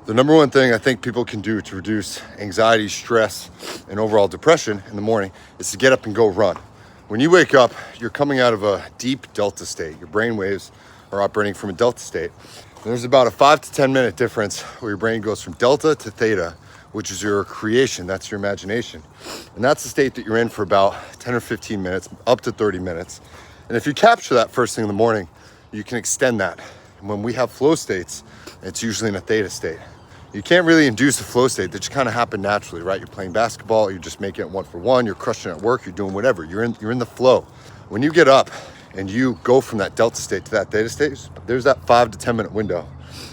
The number one thing I think people can do to reduce anxiety, stress, and overall depression in the morning is to get up and go run. When you wake up, you're coming out of a deep delta state. Your brain waves are operating from a delta state. There's about a 5 to 10 minute difference where your brain goes from delta to theta, which is your creation, that's your imagination. And that's the state that you're in for about 10 or 15 minutes, up to 30 minutes. And if you capture that first thing in the morning, you can extend that. And when we have flow states, it's usually in a theta state. You can't really induce a flow state. That just kind of happen naturally, right? You're playing basketball, you're just making it 1-for-1, you're crushing it at work, you're doing whatever. You're in the flow. When you get up and you go from that delta state to that theta state, there's that 5 to 10 minute window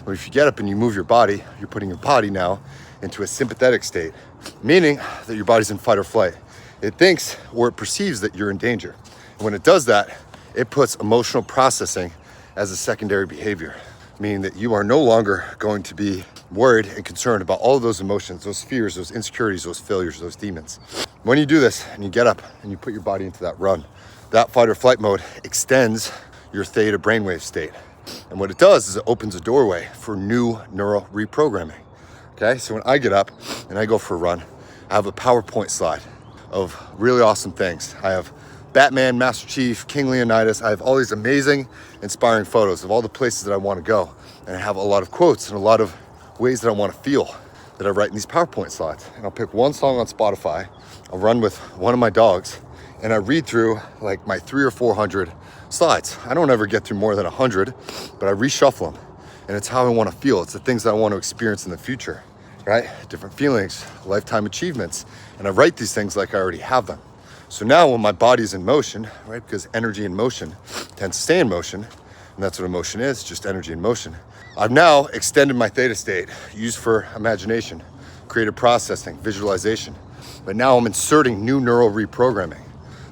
where if you get up and you move your body, you're putting your body now into a sympathetic state, meaning that your body's in fight or flight. It thinks or it perceives that you're in danger. And when it does that, it puts emotional processing as a secondary behavior, meaning that you are no longer going to be worried and concerned about all of those emotions, those fears, those insecurities, those failures, those demons. When you do this and you get up and you put your body into that run, that fight or flight mode extends your theta brainwave state. And what it does is it opens a doorway for new neural reprogramming. Okay, so when I get up and I go for a run, I have a PowerPoint slide of really awesome things. I have Batman, Master Chief, King Leonidas. I have all these amazing, inspiring photos of all the places that I want to go. And I have a lot of quotes and a lot of ways that I want to feel that I write in these PowerPoint slides. And I'll pick one song on Spotify, I'll run with one of my dogs, and I read through like my 300 or 400 slides. I don't ever get through more than 100, but I reshuffle them. And it's how I want to feel. It's the things that I want to experience in the future, right? Different feelings, lifetime achievements. And I write these things like I already have them. So now when my body's in motion, right? Because energy in motion tends to stay in motion, and that's what emotion is, just energy in motion. I've now extended my theta state, used for imagination, creative processing, visualization. But now I'm inserting new neural reprogramming.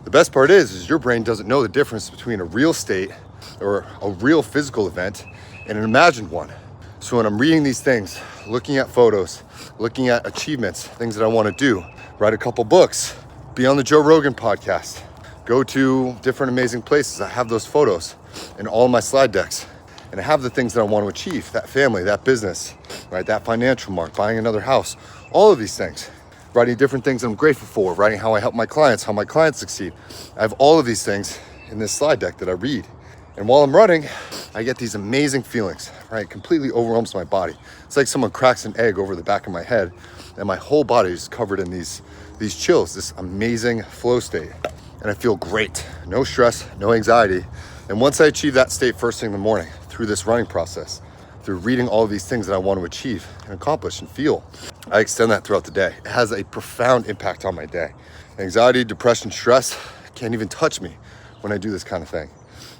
The best part is your brain doesn't know the difference between a real state or a real physical event and an imagined one. So when I'm reading these things, looking at photos, looking at achievements, things that I want to do, write a couple books, be on the Joe Rogan podcast, go to different amazing places. I have those photos in all my slide decks. And I have the things that I want to achieve, that family, that business, right? That financial mark, buying another house, all of these things, writing different things I'm grateful for, writing how I help my clients, how my clients succeed. I have all of these things in this slide deck that I read. And while I'm running, I get these amazing feelings, right? It completely overwhelms my body. It's like someone cracks an egg over the back of my head and my whole body is covered in these chills, this amazing flow state. And I feel great, no stress, no anxiety. And once I achieve that state first thing in the morning, through this running process, through reading all of these things that I want to achieve and accomplish and feel, I extend that throughout the day. It has a profound impact on my day. Anxiety, depression, stress can't even touch me when I do this kind of thing.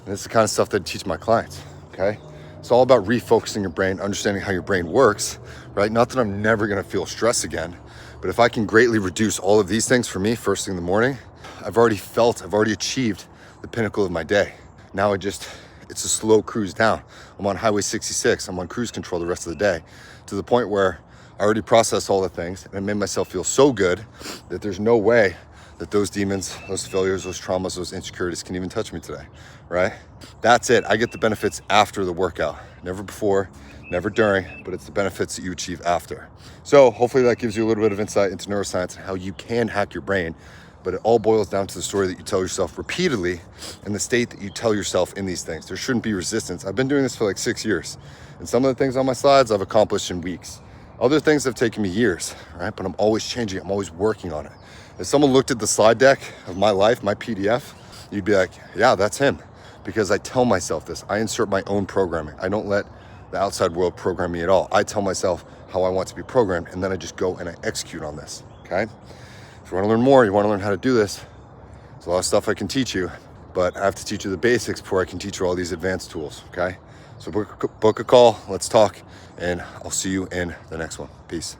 And it's the kind of stuff that I teach my clients, okay? It's all about refocusing your brain, understanding how your brain works, right? Not that I'm never gonna feel stress again, but if I can greatly reduce all of these things for me first thing in the morning, I've already achieved the pinnacle of my day. Now it's a slow cruise down. I'm on Highway 66. I'm on cruise control the rest of the day to the point where I already processed all the things and I made myself feel so good that there's no way that those demons, those failures, those traumas, those insecurities can even touch me today, right? That's it. I get the benefits after the workout. Never before, never during, but it's the benefits that you achieve after. So hopefully that gives you a little bit of insight into neuroscience and how you can hack your brain. But it all boils down to the story that you tell yourself repeatedly and the state that you tell yourself in these things. There shouldn't be resistance. I've been doing this for like 6 years. And some of the things on my slides I've accomplished in weeks. Other things have taken me years, right? But I'm always changing. I'm always working on it. If someone looked at the slide deck of my life, my PDF, you'd be like, yeah, that's him. Because I tell myself this. I insert my own programming. I don't let the outside world program me at all. I tell myself how I want to be programmed, and then I just go and I execute on this, okay? If you want to learn more, you want to learn how to do this, there's a lot of stuff I can teach you, but I have to teach you the basics before I can teach you all these advanced tools, okay? So book a call, let's talk, and I'll see you in the next one. Peace.